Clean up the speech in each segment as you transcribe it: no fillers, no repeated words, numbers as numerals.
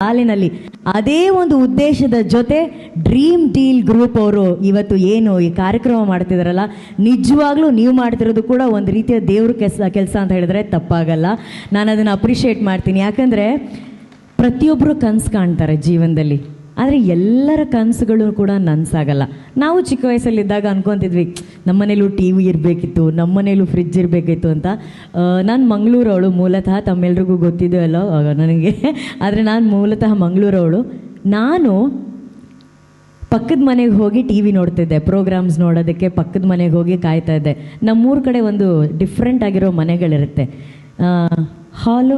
ಸಾಲಿನಲ್ಲಿ ಅದೇ ಒಂದು ಉದ್ದೇಶದ ಜೊತೆ ಡ್ರೀಮ್ ಡೀಲ್ ಗ್ರೂಪ್ ಅವರು ಇವತ್ತು ಏನು ಈ ಕಾರ್ಯಕ್ರಮ ಮಾಡ್ತಿದಾರಲ್ಲ, ನಿಜವಾಗ್ಲೂ ನೀವು ಮಾಡ್ತಿರೋದು ಕೂಡ ಒಂದು ರೀತಿಯ ದೇವ್ರ ಕೆಲಸ ಅಂತ ಹೇಳಿದ್ರೆ ತಪ್ಪಾಗಲ್ಲ. ನಾನು ಅದನ್ನು ಅಪ್ರಿಷಿಯೇಟ್ ಮಾಡ್ತೀನಿ. ಯಾಕಂದರೆ ಪ್ರತಿಯೊಬ್ಬರು ಕನಸು ಕಾಣ್ತಾರೆ ಜೀವನದಲ್ಲಿ, ಆದರೆ ಎಲ್ಲರ ಕನಸುಗಳು ಕೂಡ ನನಸಾಗಲ್ಲ. ನಾವು ಚಿಕ್ಕ ವಯಸ್ಸಲ್ಲಿದ್ದಾಗ ಅನ್ಕೊತಿದ್ವಿ ನಮ್ಮನೇಲೂ ಟಿ ವಿ ಇರಬೇಕಿತ್ತು, ನಮ್ಮನೇಲೂ ಫ್ರಿಜ್ ಇರಬೇಕಿತ್ತು ಅಂತ. ನಾನು ಮಂಗಳೂರವಳು ಮೂಲತಃ, ತಮ್ಮೆಲ್ರಿಗೂ ಗೊತ್ತಿದೆಯೋ ಅಲ್ಲೋ ನನಗೆ, ಆದರೆ ನಾನು ಮೂಲತಃ ಮಂಗಳೂರವಳು. ನಾನು ಪಕ್ಕದ ಮನೆಗೆ ಹೋಗಿ ಟಿ ವಿ ನೋಡ್ತಿದ್ದೆ, ಪ್ರೋಗ್ರಾಮ್ಸ್ ನೋಡೋದಕ್ಕೆ ಪಕ್ಕದ ಮನೆಗೆ ಹೋಗಿ ಕಾಯ್ತಾ ಇದ್ದೆ. ನಮ್ಮೂರ ಕಡೆ ಒಂದು ಡಿಫ್ರೆಂಟ್ ಆಗಿರೋ ಮನೆಗಳಿರುತ್ತೆ. ಹಾಲು,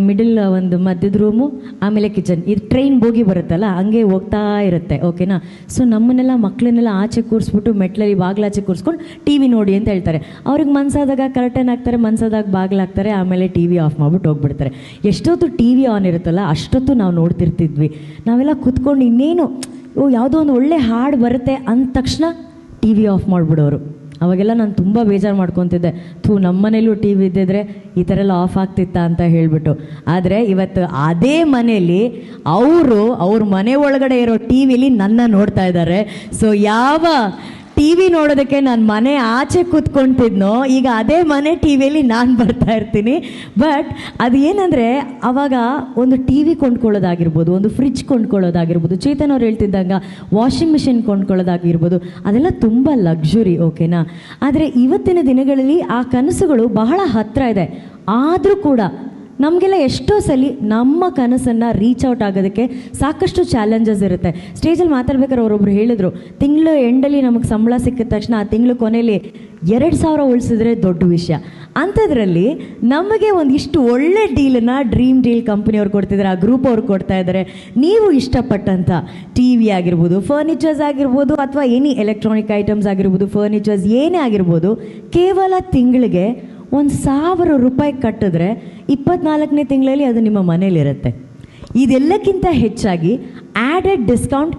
ಮಿಡಲ್ ಒಂದು ಮಧ್ಯದ ರೂಮು, ಆಮೇಲೆ ಕಿಚನ್. ಇದು ಟ್ರೈನ್ ಬೋಗಿ ಬರುತ್ತಲ್ಲ ಹಂಗೆ ಹೋಗ್ತಾ ಇರುತ್ತೆ, ಓಕೆನಾ. ಸೊ ನಮ್ಮನ್ನೆಲ್ಲ ಮಕ್ಕಳನ್ನೆಲ್ಲ ಆಚೆ ಕೂರಿಸ್ಬಿಟ್ಟು ಮೆಟ್ಲಲ್ಲಿ ಬಾಗಿಲಾಚೆ ಕೂರಿಸ್ಕೊಂಡು ಟಿ ವಿ ನೋಡಿ ಅಂತ ಹೇಳ್ತಾರೆ. ಅವ್ರಿಗೆ ಮನ್ಸಾದಾಗ ಕರ್ಟನ್ ಹಾಕ್ತಾರೆ, ಮನ್ಸಾದಾಗ ಬಾಗಿಲಾಕ್ತಾರೆ, ಆಮೇಲೆ ಟಿ ವಿ ಆಫ್ ಮಾಡ್ಬಿಟ್ಟು ಹೋಗ್ಬಿಡ್ತಾರೆ. ಎಷ್ಟೊತ್ತು ಟಿ ವಿ ಆನ್ ಇರುತ್ತಲ್ಲ ಅಷ್ಟೊತ್ತು ನಾವು ನೋಡ್ತಿರ್ತಿದ್ವಿ. ನಾವೆಲ್ಲ ಕೂತ್ಕೊಂಡು ಇನ್ನೇನು ಯಾವುದೋ ಒಂದು ಒಳ್ಳೆ ಹಾಡು ಬರುತ್ತೆ ಅಂದ ತಕ್ಷಣ ಟಿ ವಿ ಆಫ್ ಮಾಡಿಬಿಡೋರು. ಅವಾಗೆಲ್ಲ ನಾನು ತುಂಬ ಬೇಜಾರು ಮಾಡ್ಕೊತಿದ್ದೆ, ನಮ್ಮ ಮನೇಲೂ ಟಿ ವಿ ಇದ್ದಿದ್ರೆ ಈ ಥರ ಎಲ್ಲ ಆಫ್ ಆಗ್ತಿತ್ತಾ ಅಂತ ಹೇಳಿಬಿಟ್ಟು. ಆದರೆ ಇವತ್ತು ಅದೇ ಮನೆಯಲ್ಲಿ ಅವ್ರ ಮನೆ ಒಳಗಡೆ ಇರೋ ಟಿ ವಿಲಿ ನನ್ನ ನೋಡ್ತಾ ಇದ್ದಾರೆ. ಸೊ ಯಾವ ಟಿ ವಿ ನೋಡೋದಕ್ಕೆ ನಾನು ಮನೆ ಆಚೆ ಕೂತ್ಕೊತಿದ್ನೋ, ಈಗ ಅದೇ ಮನೆ ಟಿ ವಿಯಲ್ಲಿ ನಾನು ಬರ್ತಾ ಇರ್ತೀನಿ. ಬಟ್ ಅದು ಏನಂದರೆ ಆವಾಗ ಒಂದು ಟಿ ವಿ ಕೊಂಡ್ಕೊಳ್ಳೋದಾಗಿರ್ಬೋದು, ಒಂದು ಫ್ರಿಜ್ ಕೊಂಡ್ಕೊಳ್ಳೋದಾಗಿರ್ಬೋದು, ಚೇತನ್ ಅವ್ರು ಹೇಳ್ತಿದ್ದಾಗ ವಾಷಿಂಗ್ ಮಿಷಿನ್ ಕೊಂಡ್ಕೊಳ್ಳೋದಾಗಿರ್ಬೋದು, ಅದೆಲ್ಲ ತುಂಬ ಲಕ್ಸುರಿ, ಓಕೆನಾ. ಆದರೆ ಇವತ್ತಿನ ದಿನಗಳಲ್ಲಿ ಆ ಕನಸುಗಳು ಬಹಳ ಹತ್ತಿರ ಇದೆ. ಆದರೂ ಕೂಡ ನಮಗೆಲ್ಲ ಎಷ್ಟೋ ಸಲ ನಮ್ಮ ಕನಸನ್ನು ರೀಚ್ ಔಟ್ ಆಗೋದಕ್ಕೆ ಸಾಕಷ್ಟು ಚಾಲೆಂಜಸ್ ಇರುತ್ತೆ. ಸ್ಟೇಜಲ್ಲಿ ಮಾತಾಡ್ಬೇಕಾದ್ರೆ ಅವರೊಬ್ರು ಹೇಳಿದರು, ತಿಂಗಳು ಎಂಡಲ್ಲಿ ನಮಗೆ ಸಂಬಳ ಸಿಕ್ಕಿದ ತಕ್ಷಣ ಆ ತಿಂಗಳು ಕೊನೆಯಲ್ಲಿ 2,000 ಉಳಿಸಿದ್ರೆ ದೊಡ್ಡ ವಿಷಯ. ಅಂಥದ್ರಲ್ಲಿ ನಮಗೆ ಒಂದಿಷ್ಟು ಒಳ್ಳೆ ಡೀಲನ್ನು ಡ್ರೀಮ್ ಡೀಲ್ ಕಂಪ್ನಿಯವ್ರು ಕೊಡ್ತಿದ್ದಾರೆ, ಆ ಗ್ರೂಪ್ ಅವ್ರು ಕೊಡ್ತಾ ಇದ್ದಾರೆ. ನೀವು ಇಷ್ಟಪಟ್ಟಂಥ ಟಿ ವಿ ಆಗಿರ್ಬೋದು, ಫರ್ನಿಚರ್ಸ್ ಆಗಿರ್ಬೋದು, ಅಥವಾ ಎನಿ ಎಲೆಕ್ಟ್ರಾನಿಕ್ ಐಟಮ್ಸ್ ಆಗಿರ್ಬೋದು, ಫರ್ನಿಚರ್ಸ್ ಏನೇ ಆಗಿರ್ಬೋದು, ಕೇವಲ ತಿಂಗಳಿಗೆ 1,000 ರೂಪಾಯಿ ಕಟ್ಟಿದ್ರೆ 24ನೇ ತಿಂಗಳಲ್ಲಿ ಅದು ನಿಮ್ಮ ಮನೇಲಿರುತ್ತೆ. ಇದೆಲ್ಲಕ್ಕಿಂತ ಹೆಚ್ಚಾಗಿ ಆ್ಯಡೆಡ್ ಡಿಸ್ಕೌಂಟ್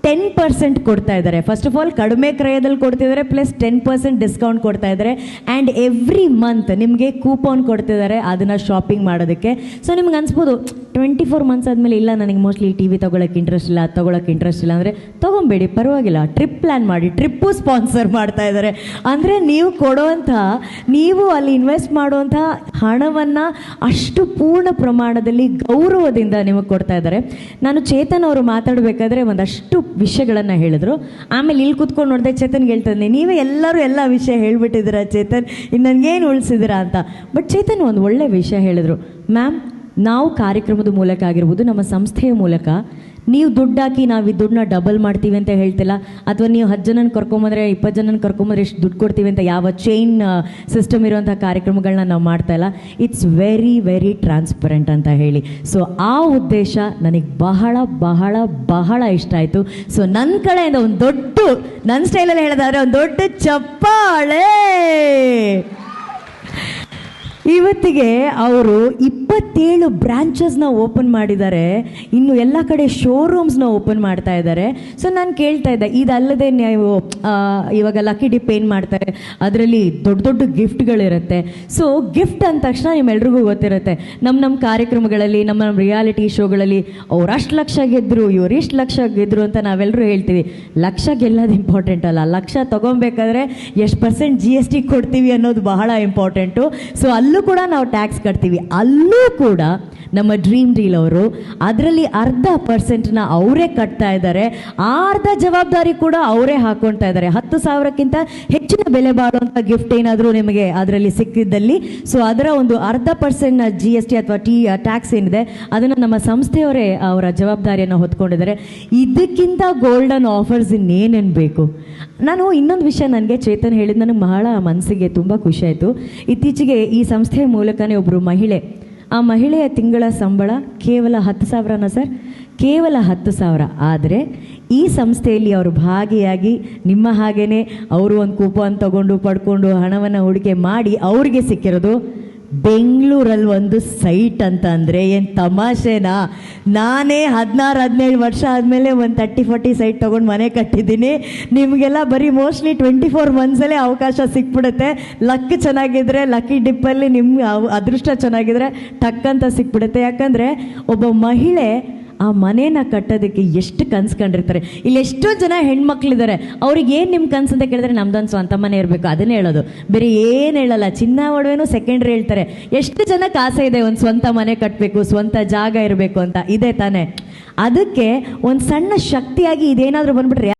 10% ಕೊಡ್ತಾ ಇದ್ದಾರೆ. ಫಸ್ಟ್ ಆಫ್ ಆಲ್ ಕಡಿಮೆ ಕ್ರಯದಲ್ಲಿ ಕೊಡ್ತಿದ್ದಾರೆ, ಪ್ಲಸ್ 10% ಡಿಸ್ಕೌಂಟ್ ಕೊಡ್ತಾ ಇದ್ದಾರೆ. ಆ್ಯಂಡ್ ಎವ್ರಿ ಮಂತ್ ನಿಮಗೆ ಕೂಪನ್ ಕೊಡ್ತಿದ್ದಾರೆ ಅದನ್ನು ಶಾಪಿಂಗ್ ಮಾಡೋದಕ್ಕೆ. ಸೊ ನಿಮ್ಗೆ ಅನ್ಸ್ಬೋದು 24 ಮಂತ್ಸ್ ಆದಮೇಲೆ ಇಲ್ಲ ನನಗೆ ಮೋಸ್ಟ್ಲಿ ಟಿ ವಿ ತೊಗೊಳಕ್ಕೆ ಇಂಟ್ರೆಸ್ಟ್ ಇಲ್ಲ, ಅದು ತೊಗೊಳಕ್ಕೆ ಇಂಟ್ರೆಸ್ಟ್ ಇಲ್ಲ ಅಂದರೆ ತೊಗೊಬೇಡಿ, ಪರವಾಗಿಲ್ಲ, ಟ್ರಿಪ್ ಪ್ಲ್ಯಾನ್ ಮಾಡಿ. ಟ್ರಿಪ್ಪು ಸ್ಪಾನ್ಸರ್ ಮಾಡ್ತಾ ಇದ್ದಾರೆ. ಅಂದರೆ ನೀವು ಅಲ್ಲಿ ಇನ್ವೆಸ್ಟ್ ಮಾಡುವಂಥ ಹಣವನ್ನು ಅಷ್ಟು ಪೂರ್ಣ ಪ್ರಮಾಣದಲ್ಲಿ ಗೌರವದಿಂದ ನಿಮಗೆ ಕೊಡ್ತಾ ಇದ್ದಾರೆ. ನಾನು ಚೇತನ್ ಅವರು ಮಾತಾಡಬೇಕಾದ್ರೆ ಒಂದಷ್ಟು ವಿಷಯಗಳನ್ನು ಹೇಳಿದ್ರು. ಆಮೇಲೆ ಇಲ್ಲಿ ಕೂತ್ಕೊಂಡು ನೋಡಿದೆ, ಚೇತನ್ಗೆ ಹೇಳ್ತಾನೆ, ನೀವೇ ಎಲ್ಲರೂ ಎಲ್ಲ ವಿಷಯ ಹೇಳ್ಬಿಟ್ಟಿದ್ದೀರಾ ಚೇತನ್, ಇನ್ನು ನನಗೇನು ಉಳಿಸಿದ್ದೀರಾ ಅಂತ. ಬಟ್ ಚೇತನ್ ಒಂದು ಒಳ್ಳೆ ವಿಷಯ ಹೇಳಿದ್ರು, ಮ್ಯಾಮ್ ನಾವು ಕಾರ್ಯಕ್ರಮದ ಮೂಲಕ ಆಗಿರ್ಬೋದು, ನಮ್ಮ ಸಂಸ್ಥೆಯ ಮೂಲಕ ನೀವು ದುಡ್ಡು ಹಾಕಿ ನಾವು ಈ ದುಡ್ಡನ್ನ ಡಬಲ್ ಮಾಡ್ತೀವಿ ಅಂತ ಹೇಳ್ತಿಲ್ಲ, ಅಥವಾ ನೀವು 10 ಜನನ ಕರ್ಕೊಂಬಂದ್ರೆ 20 ಜನನ ಕರ್ಕೊಂಬಂದ್ರೆ ಎಷ್ಟು ದುಡ್ಡು ಕೊಡ್ತೀವಿ ಅಂತ ಯಾವ ಚೈನ್ ಸಿಸ್ಟಮ್ ಇರುವಂಥ ಕಾರ್ಯಕ್ರಮಗಳನ್ನ ನಾವು ಮಾಡ್ತಾ ಇಲ್ಲ. ಇಟ್ಸ್ ವೆರಿ ವೆರಿ ಟ್ರಾನ್ಸ್ಪರೆಂಟ್ ಅಂತ ಹೇಳಿ. ಸೊ ಆ ಉದ್ದೇಶ ನನಗೆ ಬಹಳ ಬಹಳ ಬಹಳ ಇಷ್ಟ ಆಯಿತು. ಸೊ ನನ್ನ ಕಡೆಯಿಂದ ಒಂದು ದೊಡ್ಡ, ನನ್ನ ಸ್ಟೈಲಲ್ಲಿ ಹೇಳೋದಾದ್ರೆ ಒಂದು ದೊಡ್ಡ ಚಪ್ಪಾಳೆ. ಇವತ್ತಿಗೆ ಅವರು 27 ಬ್ರಾಂಚಸ್ನ ಓಪನ್ ಮಾಡಿದ್ದಾರೆ, ಇನ್ನು ಎಲ್ಲ ಕಡೆ ಶೋರೂಮ್ಸ್ನ ಓಪನ್ ಮಾಡ್ತಾ ಇದ್ದಾರೆ. ಸೊ ನಾನು ಕೇಳ್ತಾ ಇದ್ದೆ, ಇದಲ್ಲದೆ ನೀವು ಇವಾಗ ಲಕ್ಕಿ ಡಿಪ್ ಏನು ಮಾಡ್ತಾರೆ, ಅದರಲ್ಲಿ ದೊಡ್ಡ ದೊಡ್ಡ ಗಿಫ್ಟ್ಗಳಿರುತ್ತೆ. ಸೊ ಗಿಫ್ಟ್ ಅಂದ ತಕ್ಷಣ ನಿಮ್ಮೆಲ್ರಿಗೂ ಗೊತ್ತಿರುತ್ತೆ, ನಮ್ಮ ಕಾರ್ಯಕ್ರಮಗಳಲ್ಲಿ, ನಮ್ಮ ರಿಯಾಲಿಟಿ ಶೋಗಳಲ್ಲಿ ಅವ್ರು ಅಷ್ಟು ಲಕ್ಷ ಗೆದ್ದರು, ಇವ್ರು ಇಷ್ಟು ಲಕ್ಷ ಗೆದ್ದರು ಅಂತ ನಾವೆಲ್ಲರೂ ಹೇಳ್ತೀವಿ. ಲಕ್ಷ ಗೆಲ್ಲೋದು ಇಂಪಾರ್ಟೆಂಟ್ ಅಲ್ಲ, ಲಕ್ಷ ತೊಗೊಬೇಕಾದ್ರೆ ಎಷ್ಟು % GST ಕೊಡ್ತೀವಿ ಅನ್ನೋದು ಬಹಳ ಇಂಪಾರ್ಟೆಂಟು. ಸೊ ಅಲ್ಲೂ ಕೂಡ ನಾವು ಟ್ಯಾಕ್ಸ್ ಕಟ್ತೀವಿ. ಅಲ್ಲೂ ಕೂಡ ನಮ್ಮ ಡ್ರೀಮ್ ಡೀಲ್ ಅವರು ಅದರಲ್ಲಿ 0.5% ಅವರೇ ಕಟ್ತಾ ಇದ್ದಾರೆ. ಅರ್ಧ ಜವಾಬ್ದಾರಿ ಕೂಡ ಅವರೇ ಹಾಕೊಳ್ತಾ ಇದ್ದಾರೆ. 10,000ಕ್ಕಿಂತ ಹೆಚ್ಚಿನ ಬೆಲೆ ಬಾಳುವಂಥ ಗಿಫ್ಟ್ ಏನಾದರೂ ನಿಮಗೆ ಅದರಲ್ಲಿ ಸಿಕ್ಕಿದ್ದಲ್ಲಿ, ಸೊ ಅದರ ಒಂದು 0.5% GST ಅಥವಾ ಟ್ಯಾಕ್ಸ್ ಏನಿದೆ ಅದನ್ನು ನಮ್ಮ ಸಂಸ್ಥೆಯವರೇ ಅವರ ಜವಾಬ್ದಾರಿಯನ್ನು ಹೊತ್ಕೊಂಡಿದ್ದಾರೆ. ಇದಕ್ಕಿಂತ ಗೋಲ್ಡನ್ ಆಫರ್ಸ್ ಇನ್ನೇನೇನು ಬೇಕು. ನಾನು ಇನ್ನೊಂದು ವಿಷಯ ನನಗೆ ಚೇತನ್ ಹೇಳಿದ ನನಗೆ ಬಹಳ ಮನಸ್ಸಿಗೆ ತುಂಬ ಖುಷಿಯಾಯಿತು. ಇತ್ತೀಚೆಗೆ ಈ ಸಂಸ್ಥೆಯ ಮೂಲಕನೇ ಒಬ್ಬರು ಮಹಿಳೆ, ಆ ಮಹಿಳೆಯ ತಿಂಗಳ ಸಂಬಳ ಕೇವಲ 10,000ನ ಸರ್, ಕೇವಲ 10,000. ಆದರೆ ಈ ಸಂಸ್ಥೆಯಲ್ಲಿ ಅವರು ಭಾಗಿಯಾಗಿ ನಿಮ್ಮ ಹಾಗೇ ಅವರು ಒಂದು ಕೂಪನ್ ತಗೊಂಡು ಪಡ್ಕೊಂಡು ಹಣವನ್ನು ಹೂಡಿಕೆ ಮಾಡಿ ಅವ್ರಿಗೆ ಸಿಕ್ಕಿರೋದು ಬೆಂಗಳೂರಲ್ಲಿ ಒಂದು ಸೈಟ್ ಅಂತ ಅಂದರೆ ಏನು ತಮಾಷೆನಾ? ನಾನೇ 16-17 ವರ್ಷ ಆದಮೇಲೆ ಒಂದು 30-40 ಸೈಟ್ ತೊಗೊಂಡು ಮನೆ ಕಟ್ಟಿದ್ದೀನಿ. ನಿಮಗೆಲ್ಲ ಬರೀ ಮೋಸ್ಟ್ಲಿ 24 ಮಂತ್ಸಲ್ಲೇ ಅವಕಾಶ ಸಿಕ್ಬಿಡುತ್ತೆ. ಲಕ್ ಚೆನ್ನಾಗಿದ್ರೆ, ಲಕ್ಕಿ ಡಿಪ್ಪಲ್ಲಿ ನಿಮ್ಮ ಅದೃಷ್ಟ ಚೆನ್ನಾಗಿದ್ರೆ ಟಕ್ಕಂತ ಸಿಕ್ಬಿಡುತ್ತೆ. ಯಾಕಂದರೆ ಒಬ್ಬ ಮಹಿಳೆ ಆ ಮನೇನ ಕಟ್ಟೋದಕ್ಕೆ ಎಷ್ಟು ಕನಸು ಕಂಡಿರ್ತಾರೆ. ಇಲ್ಲಿ ಎಷ್ಟೋ ಜನ ಹೆಣ್ಮಕ್ಳಿದ್ದಾರೆ, ಅವ್ರಿಗೆ ಏನು ನಿಮ್ಮ ಕನಸು ಅಂತ ಕೇಳಿದ್ರೆ ನಮ್ದೊಂದು ಸ್ವಂತ ಮನೆ ಇರಬೇಕು ಅದನ್ನೇ ಹೇಳೋದು, ಬೇರೆ ಏನು ಹೇಳಲ್ಲ. ಚಿನ್ನ ಒಡವೆನೂ ಸೆಕೆಂಡ್ರಿ ಹೇಳ್ತಾರೆ. ಎಷ್ಟು ಜನಕ್ಕೆ ಆಸೆ ಇದೆ ಒಂದು ಸ್ವಂತ ಮನೆ ಕಟ್ಟಬೇಕು, ಸ್ವಂತ ಜಾಗ ಇರಬೇಕು ಅಂತ, ಇದೆ ತಾನೇ? ಅದಕ್ಕೆ ಒಂದು ಸಣ್ಣ ಶಕ್ತಿಯಾಗಿ ಇದೇನಾದರೂ ಬಂದ್ಬಿಟ್ರೆ